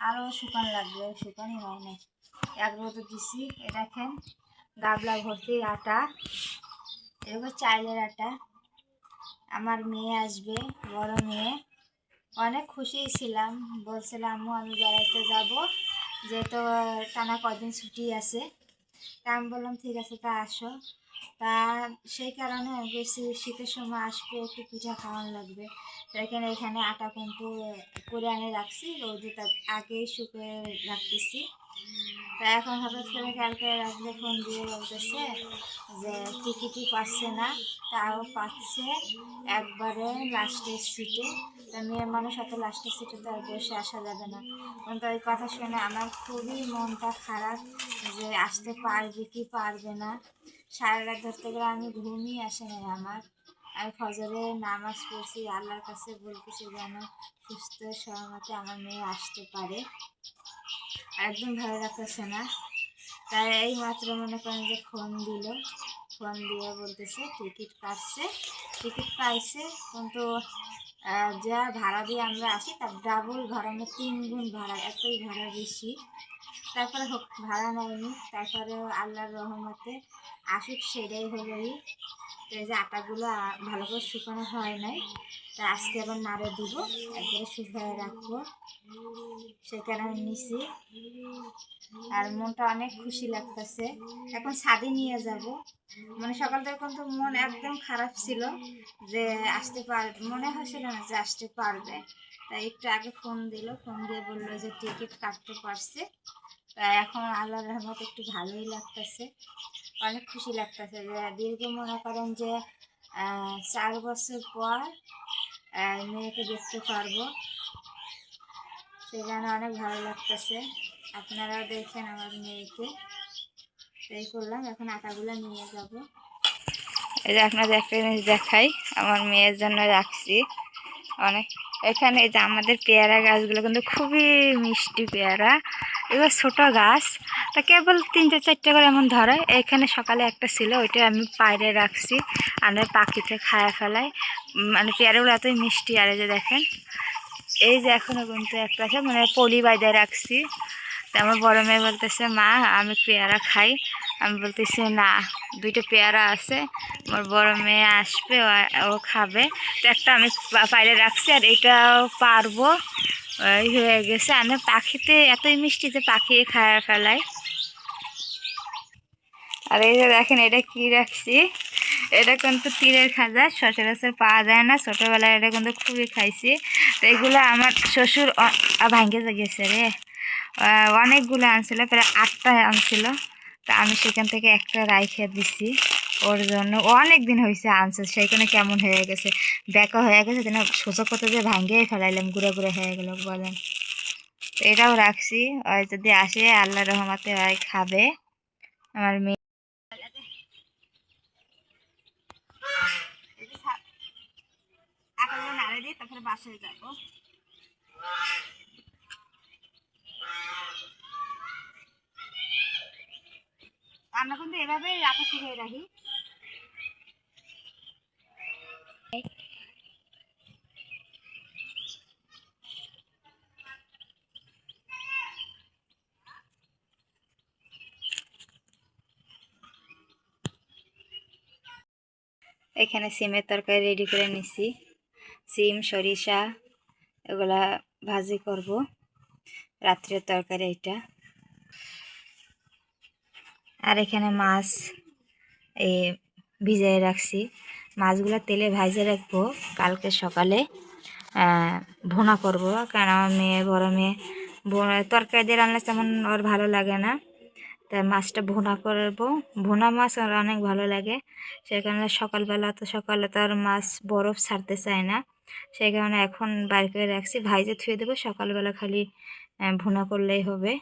আরও শুকান লাগবে, শুকানই হয় না। এক রোদে দিছি। এ দেখেন গাবলা ভর্তি আটা, এগুলো চাইলের আটা। আমার মেয়ে আসবে, বড় মেয়ে। অনেক খুশি ছিলাম, বলছিলাম আম্মু আমি বেড়াইতে যাব, যেহেতু টানা কদিন ছুটি আছে। তা আমি বললাম ঠিক আছে, তা আসো। তা সেই কারণে বেশি শীতের সময় আসবে, একটু পিঠা খাওয়ানো লাগবে। দেখেন এখানে আটা কিন্তু করে আনে রাখছি, রোদে তার আগেই শুকিয়ে রাখতেছি। তা এখন হঠাৎ করে কালকে রাত্রে ফোন দিয়ে বলতেছে যে টিকিটই পাচ্ছে না, তাও পাচ্ছে একবারে লাস্টের সিটে। তা মেয়ে মানুষ এত লাস্টের সিটে তো আর বসে আসা যাবে না। কিন্তু ওই কথা শুনে আমার খুবই মনটা খারাপ যে আসতে পারবে কি পারবে না। সারা রাত ধরতে গেলে আমি ঘুমই আসে না আমার। আমি ফজরে নামাজ পড়ছি, আল্লাহর কাছে বলতেছি যেন সুস্থ সহমতে আমার মেয়ে আসতে পারে। একদম ভালো লাগতেছে না। তাই এই মাত্র মনে করেন যে ফোন দিল, ফোন দিয়ে বলতেছে টিকিট কাটছে, টিকিট পাইছে, কিন্তু যা ভাড়া দিয়ে আমরা আসি তার ডাবল ভাড়া, মানে 3 গুণ ভাড়া, এতই ভাড়া বেশি। তারপরে হোক, ভাড়া নেয়নি। তারপরে আল্লাহর রহমতে আসুক, সেটাই হলোই। তো এই যে আটাগুলো ভালো করে শুকানো হয় নাই, তা আজকে আবার নাড়ে দিব, একবারে শুকিয়ে রাখবো, সে কারণে নিছি। আর মনটা অনেক খুশি লাগতেছে। এখন ছাদে নিয়ে যাব, মানে সকাল থেকে কিন্তু মন একদম খারাপ ছিল যে আসতে পারবে, মনে হচ্ছিল না যে আসতে পারবে। তাই একটু আগে ফোন দিল, ফোন দিয়ে বললো যে টিকিট কাটতে পারছে। তাই এখন আল্লাহর রহমত একটু ভালোই লাগতেছে, অনেক খুশি লাগতেছে যে দীর্ঘ মনে করেন যে 4 বছর পর মেয়েকে দেখতে পারবো, সেখানে অনেক ভালো লাগতেছে। আপনারাও দেখেন আমার মেয়েকে। এই করলাম, এখন আটাগুলো নিয়ে যাব। এই যে আপনাদের একটা জিনিস দেখাই, আমার মেয়ের জন্য রাখছি অনেক। এখানে এই যে আমাদের পেয়ারা গাছগুলো কিন্তু খুবই মিষ্টি পেয়ারা, এগুলো ছোট গাছ, তা কেবল 3-4টা করে এমন ধরে। এখানে সকালে একটা ছিল, ওইটা আমি বাইরে রাখছি, আর পাখিতে খায়া ফেলায়। মানে পেয়ারাগুলো এতই মিষ্টি। আর এই যে দেখেন, এই যে এখনো কিন্তু একটা আছে, মানে পলি বাইরে রাখছি। তো আমার বড় মেয়ে বলতেছে মা আমি পেয়ারা খাই। আমি বলতেছি না, 2টা পেয়ারা আছে, আমার বড় মেয়ে আসবে, ও খাবে। তো একটা আমি বাইরে রাখছি, আর এটাও পারবো, হয়ে গেছে। আমি পাখিতে এতই মিষ্টি যে পাখি খায় ফেলায়। আর এই যে দেখেন এটা কি রাখছি, এটা কিন্তু তীরের খাজা, সচরাচর পাওয়া যায় না। ছোটোবেলায় এটা কিন্তু খুবই খাইছি। তো এগুলো আমার শ্বশুর ভাঙ্গে গেছে রে, অনেকগুলো আনছিল, প্রায় 8টা আনছিল। তা আমি সেখান থেকে একটা রাইখে দিছি ওর জন্য। অনেক দিন হয়েছে আনছে, সেইখানে কেমন হয়ে গেছে, বেঁকা হয়ে গেছে, যেন সোজা করতে যে ভাঙ্গিয়ে ফেলাইলাম, গুঁড়ো গুঁড়ো হয়ে গেল বলেন। তো এটাও রাখছি, ওই যদি আসে আল্লাহ রহমতে ওই খাবে আমার মেয়ে। নাড়ে দিই, তারপরে বাসায় যাবো। আমরা কিন্তু এভাবেই রাখা শিখিয়ে রাখি। এখানে সিমের তরকারি রেডি করে নিছি, সিম সরিষা এগুলা ভাজি করব, রাত্রের তরকারি এটা। আর এখানে মাছ এই ভিজিয়ে রাখছি, মাছগুলো তেলে ভাজে রাখবো, কালকে সকালে ভুনা করব। কারণ আমার মেয়ে, বড় মেয়ে তরকারি দিয়ে রান্না তেমন ওর ভালো লাগে না, তাই মাছটা ভুনা করব। ভুনা মাছ ওর অনেক ভালো লাগে, সেই কারণে সকালে তো আর মাছ বরফ ছাড়তে চায় না, সেই কারণে এখন বাইর করে রাখছি, ভাইজে থুয়ে দেবো, সকালবেলা খালি ভুনা করলেই হবে।